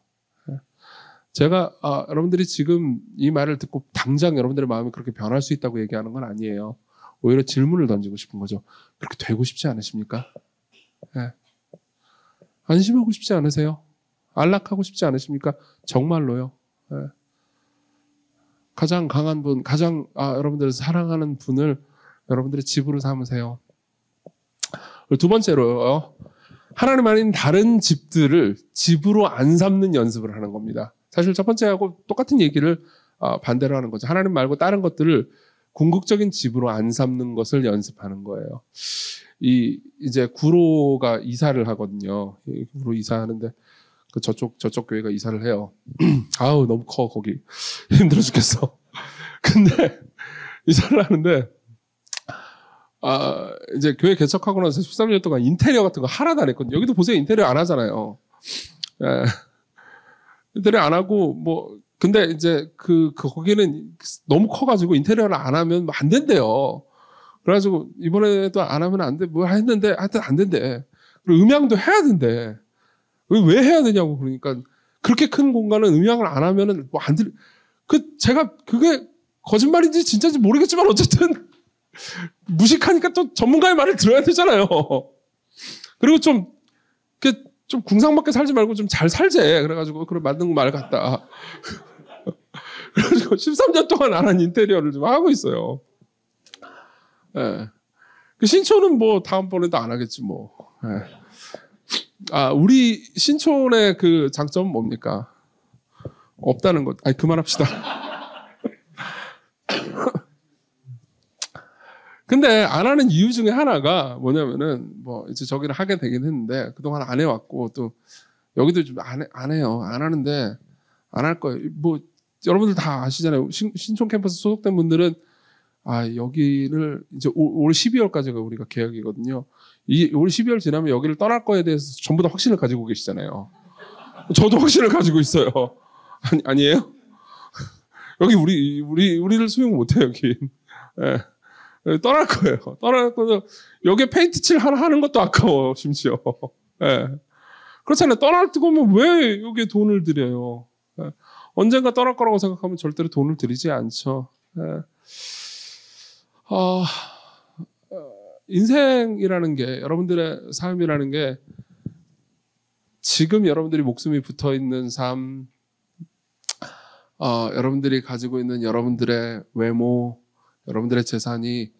제가 여러분들이 지금 이 말을 듣고 당장 여러분들의 마음이 그렇게 변할 수 있다고 얘기하는 건 아니에요. 오히려 질문을 던지고 싶은 거죠. 그렇게 되고 싶지 않으십니까? 네. 안심하고 싶지 않으세요? 안락하고 싶지 않으십니까? 정말로요. 네. 가장 강한 분, 가장 여러분들을 사랑하는 분을 여러분들의 집으로 삼으세요. 두 번째로요. 하나님 아닌 다른 집들을 집으로 안 삼는 연습을 하는 겁니다. 사실 첫 번째하고 똑같은 얘기를 반대로 하는 거죠. 하나님 말고 다른 것들을 궁극적인 집으로 안 삼는 것을 연습하는 거예요. 이제 구로가 이사를 하거든요. 구로 이사하는데 저쪽 교회가 이사를 해요. 아우 너무 커 거기 힘들어 죽겠어. 근데 이사를 하는데 이제 교회 개척하고 나서 13년 동안 인테리어 같은 거 하나도 안 했거든요. 여기도 보세요. 인테리어 안 하잖아요. 예. 인테리어 안 하고 근데 이제 거기는 너무 커가지고 인테리어를 안 하면 안 된대요. 그래가지고 이번에도 안 하면 안 돼. 했는데 하여튼 안 된대. 그리고 음향도 해야 된대. 왜 해야 되냐고 그러니까 그렇게 큰 공간은 음향을 안 하면은 안 들. 제가 그게 거짓말인지 진짜인지 모르겠지만 어쨌든 무식하니까 또 전문가의 말을 들어야 되잖아요. 그리고 좀 궁상맞게 살지 말고 좀 잘 살재. 그래가지고 그래 맞는 말 같다. 그래가지고 13년 동안 안 한 인테리어를 좀 하고 있어요. 예. 신촌은 다음번에도 안 하겠지 뭐. 예. 우리 신촌의 그 장점은 뭡니까? 없다는 것. 그만합시다. 근데 안 하는 이유 중에 하나가 뭐냐면은 이제 저기를 하게 되긴 했는데 그동안 안 해왔고 또 여기도 좀 안 해요. 안 하는데 안 할 거예요. 여러분들 다 아시잖아요. 신촌 캠퍼스 소속된 분들은 여기를 이제 올 12월까지가 우리가 계약이거든요. 올 12월 지나면 여기를 떠날 거에 대해서 전부 다 확신을 가지고 계시잖아요. 저도 확신을 가지고 있어요. 아니에요? 여기 우리를 수용 못해요, 여기. 예. 떠날 거예요. 떠날 거는 여기에 페인트 칠 하는 것도 아까워, 심지어. 예. 그렇잖아요. 떠날 거면 왜 여기에 돈을 들여요? 예. 언젠가 떠날 거라고 생각하면 절대로 돈을 들이지 않죠. 예. 인생이라는 게, 여러분들의 삶이라는 게 지금 여러분들이 목숨이 붙어 있는 삶, 여러분들이 가지고 있는 여러분들의 외모, 여러분들의 재산이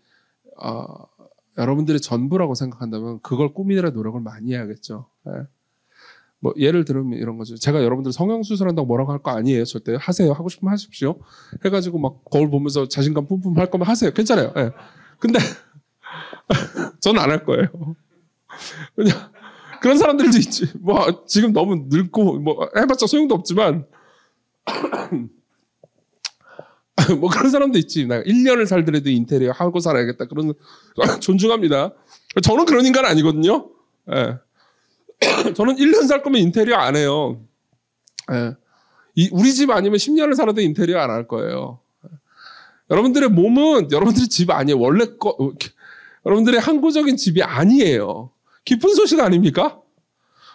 여러분들의 전부라고 생각한다면 그걸 꾸미느라 노력을 많이 해야겠죠. 예. 예를 들면 이런 거죠. 제가 여러분들 성형수술한다고 뭐라고 할 거 아니에요. 절대 하세요. 하고 싶으면 하십시오. 해가지고 막 거울 보면서 자신감 뿜뿜 할 거면 하세요. 괜찮아요. 예. 근데 저는 안 할 거예요. 그냥 그런 사람들도 있지. 지금 너무 늙고 해봤자 소용도 없지만 그런 사람도 있지. 내가 1년을 살더라도 인테리어 하고 살아야겠다. 그런 존중합니다. 저는 그런 인간 아니거든요. 예. 저는 1년 살 거면 인테리어 안 해요. 예. 우리 집 아니면 10년을 살아도 인테리어 안 할 거예요. 여러분들의 몸은 여러분들의 집 아니에요. 원래 여러분들의 항구적인 집이 아니에요. 기쁜 소식 아닙니까?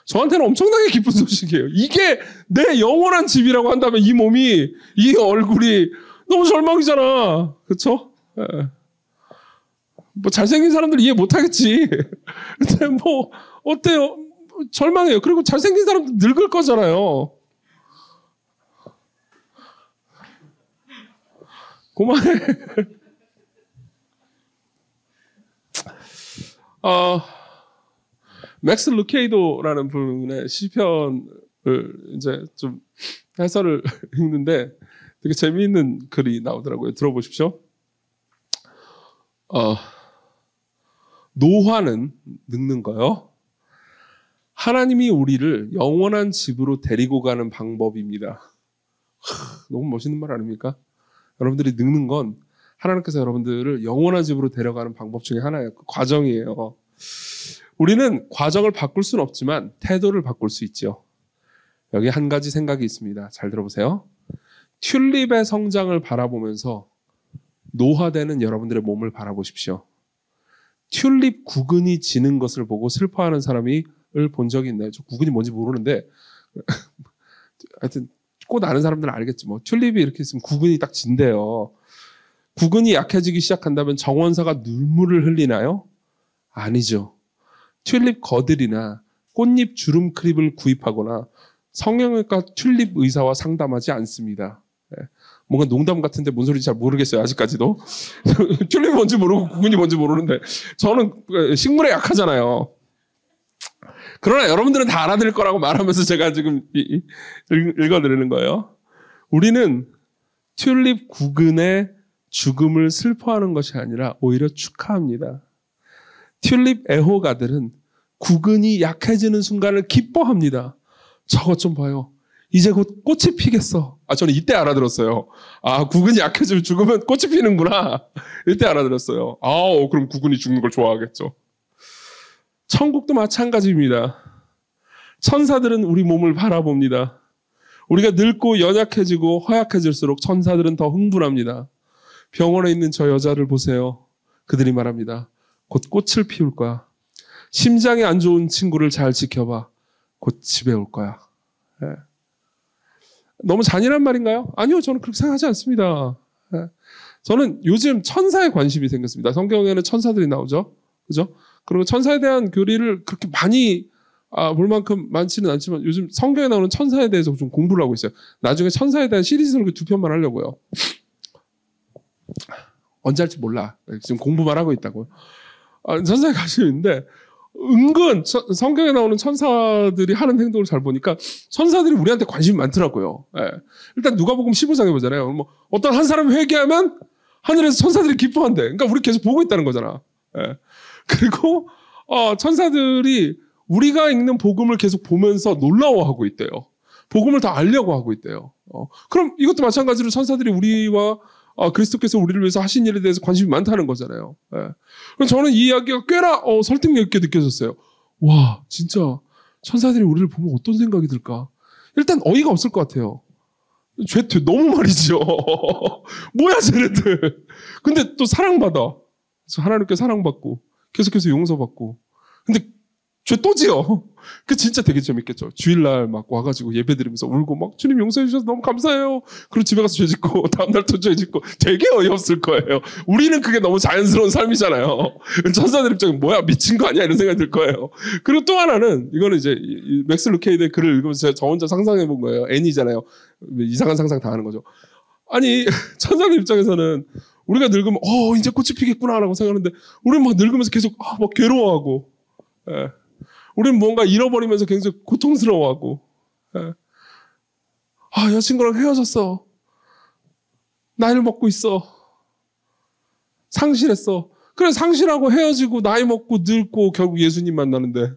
저한테는 엄청나게 기쁜 소식이에요. 이게 내 영원한 집이라고 한다면 이 몸이, 이 얼굴이 너무 절망이잖아. 그쵸? 예. 잘생긴 사람들 이해 못하겠지. 근데 어때요? 절망해요. 그리고 잘생긴 사람도 늙을 거잖아요. 그만해. 맥스 루케이도라는 분의 시편을 이제 좀 해설을 읽는데 되게 재미있는 글이 나오더라고요. 들어보십시오. 노화는 늙는 거요. 하나님이 우리를 영원한 집으로 데리고 가는 방법입니다. 너무 멋있는 말 아닙니까? 여러분들이 늙는 건 하나님께서 여러분들을 영원한 집으로 데려가는 방법 중에 하나예요. 그 과정이에요. 우리는 과정을 바꿀 수는 없지만 태도를 바꿀 수 있죠. 여기 한 가지 생각이 있습니다. 잘 들어보세요. 튤립의 성장을 바라보면서 노화되는 여러분들의 몸을 바라보십시오. 튤립 구근이 지는 것을 보고 슬퍼하는 사람을 본 적이 있나요? 저 구근이 뭔지 모르는데 하여튼 꽃 아는 사람들은 알겠지. 뭐 튤립이 이렇게 있으면 구근이 딱 진대요. 구근이 약해지기 시작한다면 정원사가 눈물을 흘리나요? 아니죠. 튤립 거들이나 꽃잎 주름 크립을 구입하거나 성형외과 튤립 의사와 상담하지 않습니다. 뭔가 농담 같은데 뭔 소리인지 잘 모르겠어요. 아직까지도. 튤립이 뭔지 모르고 구근이 뭔지 모르는데 저는 식물에 약하잖아요. 그러나 여러분들은 다 알아들을 거라고 말하면서 제가 지금 읽어드리는 거예요. 우리는 튤립 구근의 죽음을 슬퍼하는 것이 아니라 오히려 축하합니다. 튤립 애호가들은 구근이 약해지는 순간을 기뻐합니다. 저것 좀 봐요. 이제 곧 꽃이 피겠어. 저는 이때 알아들었어요. 구근이 약해지면 죽으면 꽃이 피는구나. 이때 알아들었어요. 그럼 구근이 죽는 걸 좋아하겠죠. 천국도 마찬가지입니다. 천사들은 우리 몸을 바라봅니다. 우리가 늙고 연약해지고 허약해질수록 천사들은 더 흥분합니다. 병원에 있는 저 여자를 보세요. 그들이 말합니다. 곧 꽃을 피울 거야. 심장이 안 좋은 친구를 잘 지켜봐. 곧 집에 올 거야. 네. 너무 잔인한 말인가요? 아니요, 저는 그렇게 생각하지 않습니다. 네. 저는 요즘 천사에 관심이 생겼습니다. 성경에는 천사들이 나오죠. 그죠? 그리고 천사에 대한 교리를 그렇게 많이 볼 만큼 많지는 않지만 요즘 성경에 나오는 천사에 대해서 좀 공부를 하고 있어요. 나중에 천사에 대한 시리즈로 2편만 하려고요. 언제 할지 몰라. 지금 공부만 하고 있다고요. 천사에 관심이 있는데 은근 성경에 나오는 천사들이 하는 행동을 잘 보니까 천사들이 우리한테 관심이 많더라고요. 예. 일단 누가복음 15장에 보잖아요. 뭐 어떤 한 사람이 회개하면 하늘에서 천사들이 기뻐한대. 그러니까 우리 계속 보고 있다는 거잖아. 예. 그리고 천사들이 우리가 읽는 복음을 계속 보면서 놀라워하고 있대요. 복음을 더 알려고 하고 있대요. 그럼 이것도 마찬가지로 천사들이 우리와 그리스도께서 우리를 위해서 하신 일에 대해서 관심이 많다는 거잖아요. 예. 그럼 저는 이 이야기가 꽤나 설득력 있게 느껴졌어요. 와, 진짜 천사들이 우리를 보면 어떤 생각이 들까? 일단 어이가 없을 것 같아요. 죄 너무 말이죠. 뭐야 쟤네들. 근데 또 사랑받아. 그래서 하나님께 사랑받고 계속해서 용서받고. 근데 죄 또 지어. 그 진짜 되게 재밌겠죠. 주일날 막 와가지고 예배 드리면서 울고 막 주님 용서해 주셔서 너무 감사해요. 그리고 집에 가서 죄 짓고 다음날 또 죄 짓고 되게 어이없을 거예요. 우리는 그게 너무 자연스러운 삶이잖아요. 천사들 입장에 뭐야 미친 거 아니야 이런 생각이 들 거예요. 그리고 또 하나는 이거는 이제 맥스 루케이드의 글을 읽으면서 저 혼자 상상해 본 거예요. 애니잖아요. 이상한 상상 다 하는 거죠. 아니 천사들 입장에서는 우리가 늙으면 이제 꽃이 피겠구나라고 생각하는데 우리는 막 늙으면서 계속 막 괴로워하고 예. 우리는 뭔가 잃어버리면서 굉장히 고통스러워하고 여자친구랑 헤어졌어. 나이를 먹고 있어. 상실했어. 그래 상실하고 헤어지고 나이 먹고 늙고 결국 예수님 만나는데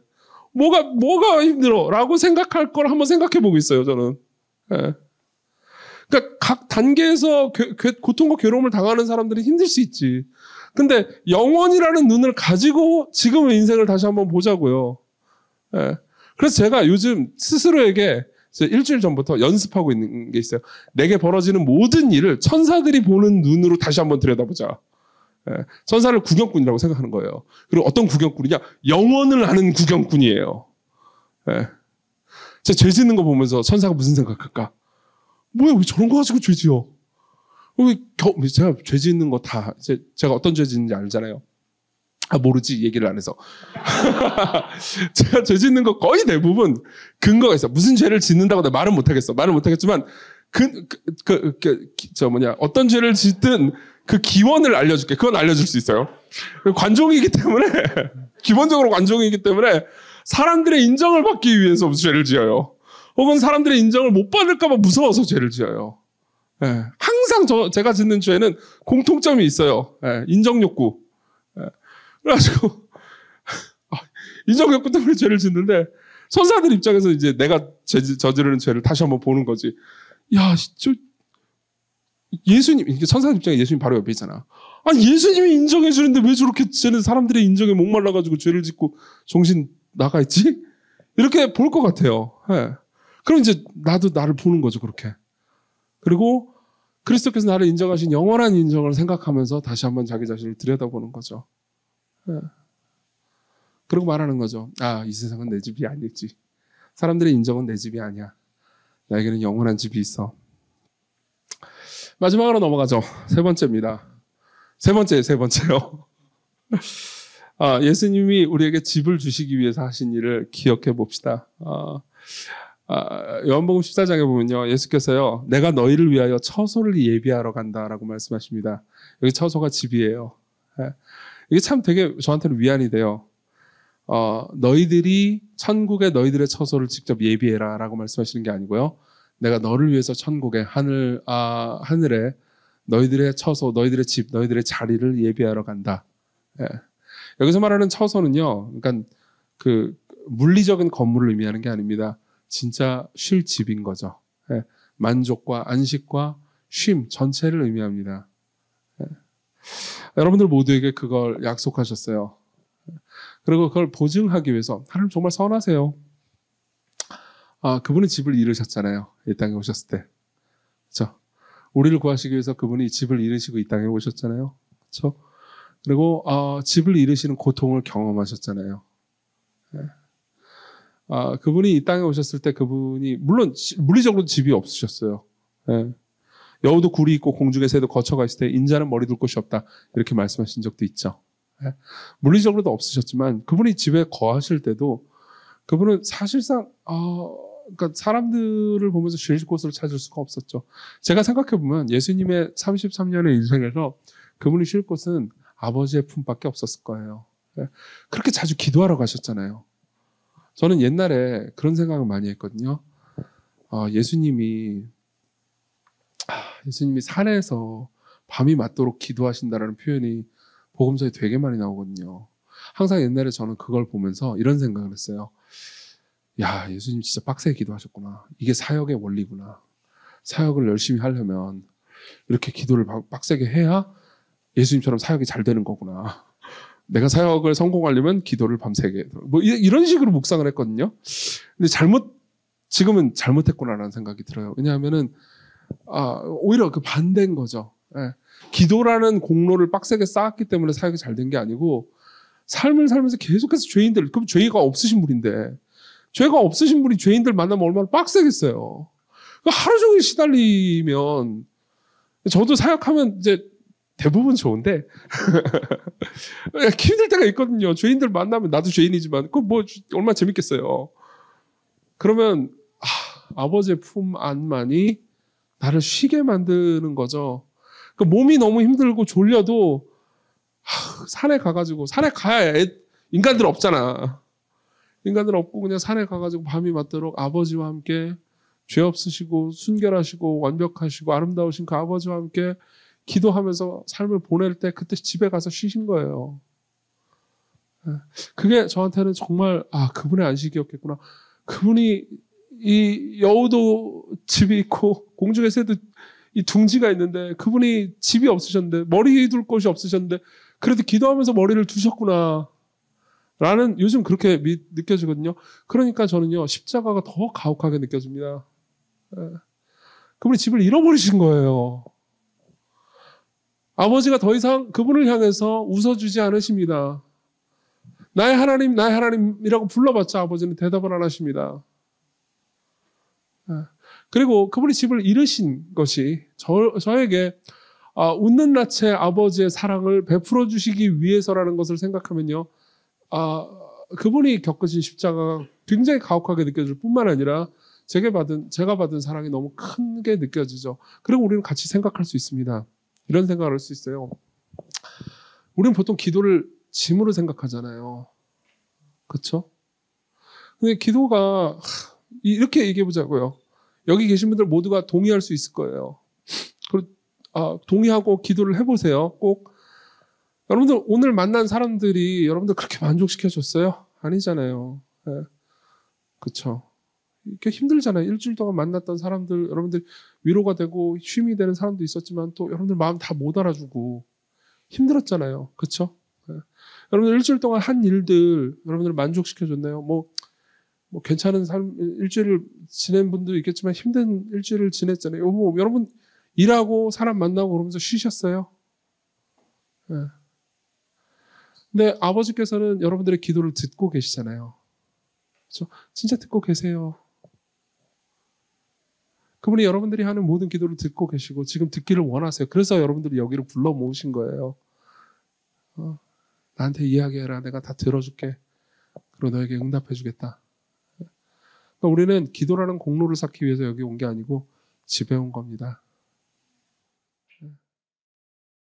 뭐가 힘들어 라고 생각할 걸 한번 생각해 보고 있어요. 저는. 그러니까 각 단계에서 고통과 괴로움을 당하는 사람들이 힘들 수 있지. 근데 영원이라는 눈을 가지고 지금의 인생을 다시 한번 보자고요. 그래서 제가 요즘 스스로에게 일주일 전부터 연습하고 있는 게 있어요. 내게 벌어지는 모든 일을 천사들이 보는 눈으로 다시 한번 들여다보자. 천사를 구경꾼이라고 생각하는 거예요. 그리고 어떤 구경꾼이냐? 영원을 아는 구경꾼이에요. 제가 죄 짓는 거 보면서 천사가 무슨 생각할까? 뭐야, 왜 저런 거 가지고 죄 지어? 제가 죄 짓는 거 다, 제가 어떤 죄 짓는지 알잖아요. 모르지, 얘기를 안 해서. 제가 죄 짓는 거 거의 대부분 근거가 있어. 무슨 죄를 짓는다고 내가 말은 못하겠어. 말은 못하겠지만, 어떤 죄를 짓든 그 기원을 알려줄게. 그건 알려줄 수 있어요. 관종이기 때문에, 기본적으로 관종이기 때문에 사람들의 인정을 받기 위해서 무슨 죄를 지어요. 혹은 사람들의 인정을 못 받을까봐 무서워서 죄를 지어요. 항상 제가 짓는 죄는 공통점이 있어요. 인정 욕구. 그래가지고 인정 욕구 때문에 죄를 짓는데 천사들 입장에서 이제 내가 저지르는 죄를 다시 한번 보는 거지. 야, 예수님, 천사들 입장에 예수님 바로 옆에 있잖아. 아니 예수님이 인정해 주는데 왜 저렇게 쟤는 사람들의 인정에 목말라가지고 죄를 짓고 정신 나가 있지? 이렇게 볼 것 같아요. 그럼 이제 나도 나를 보는 거죠, 그렇게. 그리고 그리스도께서 나를 인정하신 영원한 인정을 생각하면서 다시 한번 자기 자신을 들여다보는 거죠. 그리고 말하는 거죠. 이 세상은 내 집이 아니지. 사람들의 인정은 내 집이 아니야. 나에게는 영원한 집이 있어. 마지막으로 넘어가죠. 세 번째입니다. 세 번째요. 예수님이 우리에게 집을 주시기 위해서 하신 일을 기억해 봅시다. 요한복음 14장에 보면요, 예수께서요, 내가 너희를 위하여 처소를 예비하러 간다라고 말씀하십니다. 여기 처소가 집이에요. 이게 참 되게 저한테는 위안이 돼요. 너희들이 천국에 너희들의 처소를 직접 예비해라라고 말씀하시는 게 아니고요, 내가 너를 위해서 천국에 하늘에 너희들의 처소, 너희들의 집, 너희들의 자리를 예비하러 간다. 여기서 말하는 처소는요, 그러니까 그 물리적인 건물을 의미하는 게 아닙니다. 진짜 쉴 집인 거죠. 만족과 안식과 쉼 전체를 의미합니다. 여러분들 모두에게 그걸 약속하셨어요. 그리고 그걸 보증하기 위해서 하나님 정말 선하세요. 그분이 집을 이루셨잖아요. 이 땅에 오셨을 때. 그렇죠? 우리를 구하시기 위해서 그분이 집을 이루시고 이 땅에 오셨잖아요. 그렇죠? 그리고 집을 이루시는 고통을 경험하셨잖아요. 그분이 이 땅에 오셨을 때 그분이 물론 물리적으로 집이 없으셨어요. 여우도 굴이 있고 공중의 새도 거처가 있을 때 인자는 머리 둘 곳이 없다. 이렇게 말씀하신 적도 있죠. 물리적으로도 없으셨지만 그분이 집에 거하실 때도 그분은 사실상 그러니까 사람들을 보면서 쉴 곳을 찾을 수가 없었죠. 제가 생각해보면 예수님의 33년의 인생에서 그분이 쉴 곳은 아버지의 품밖에 없었을 거예요. 그렇게 자주 기도하러 가셨잖아요. 저는 옛날에 그런 생각을 많이 했거든요. 예수님이 산에서 밤이 맞도록 기도하신다라는 표현이 복음서에 되게 많이 나오거든요. 항상 옛날에 저는 그걸 보면서 이런 생각을 했어요. 야, 예수님 진짜 빡세게 기도하셨구나. 이게 사역의 원리구나. 사역을 열심히 하려면 이렇게 기도를 빡세게 해야 예수님처럼 사역이 잘 되는 거구나. 내가 사역을 성공하려면 기도를 밤새게. 뭐 이런 식으로 묵상을 했거든요. 근데 지금은 잘못했구나라는 생각이 들어요. 왜냐하면은 오히려 그 반대인 거죠. 기도라는 공로를 빡세게 쌓았기 때문에 사역이 잘 된 게 아니고 삶을 살면서 계속해서 그럼 죄가 없으신 분인데 죄가 없으신 분이 죄인들 만나면 얼마나 빡세겠어요. 하루 종일 시달리면 저도 사역하면 이제 대부분 좋은데 힘들 때가 있거든요. 죄인들 만나면 나도 죄인이지만 그거 뭐 얼마나 재밌겠어요. 그러면 아버지의 품 안만이 나를 쉬게 만드는 거죠. 몸이 너무 힘들고 졸려도 산에 가야 인간들 없잖아. 인간들 없고 그냥 산에 가가지고 밤이 맞도록 아버지와 함께 죄 없으시고 순결하시고 완벽하시고 아름다우신 그 아버지와 함께 기도하면서 삶을 보낼 때 그때 집에 가서 쉬신 거예요. 그게 저한테는 정말 그분의 안식이었겠구나. 그분이 이 여우도 집이 있고 공중의 새도 이 둥지가 있는데 그분이 집이 없으셨는데 머리 둘 곳이 없으셨는데 그래도 기도하면서 머리를 두셨구나 라는 요즘 그렇게 느껴지거든요. 그러니까 저는요 십자가가 더 가혹하게 느껴집니다. 그분이 집을 잃어버리신 거예요. 아버지가 더 이상 그분을 향해서 웃어주지 않으십니다. 나의 하나님, 나의 하나님이라고 불러봤자 아버지는 대답을 안 하십니다. 그리고 그분이 집을 잃으신 것이 저에게 웃는 낯에 아버지의 사랑을 베풀어 주시기 위해서라는 것을 생각하면요. 그분이 겪으신 십자가가 굉장히 가혹하게 느껴질 뿐만 아니라 제가 받은 사랑이 너무 크게 느껴지죠. 그리고 우리는 같이 생각할 수 있습니다. 이런 생각을 할 수 있어요. 우리는 보통 기도를 짐으로 생각하잖아요. 그렇죠? 근데 기도가 이렇게 얘기해 보자고요. 여기 계신 분들 모두가 동의할 수 있을 거예요. 동의하고 기도를 해보세요. 꼭 여러분들 오늘 만난 사람들이 여러분들 그렇게 만족시켜줬어요? 아니잖아요. 그렇죠? 이렇게 힘들잖아요. 일주일 동안 만났던 사람들 여러분들 위로가 되고 쉼이 되는 사람도 있었지만 또 여러분들 마음 다 못 알아주고 힘들었잖아요. 그렇죠? 여러분들 일주일 동안 한 일들 여러분들 만족시켜줬나요? 뭐 괜찮은 삶 일주일을 지낸 분도 있겠지만 힘든 일주일을 지냈잖아요. 여러분 일하고 사람 만나고 그러면서 쉬셨어요? 근데 아버지께서는 여러분들의 기도를 듣고 계시잖아요. 그렇죠? 진짜 듣고 계세요. 그분이 여러분들이 하는 모든 기도를 듣고 계시고 지금 듣기를 원하세요. 그래서 여러분들이 여기로 불러 모으신 거예요. 나한테 이야기해라. 내가 다 들어줄게. 그리고 너에게 응답해 주겠다. 그러니까 우리는 기도라는 공로를 쌓기 위해서 여기 온 게 아니고 집에 온 겁니다.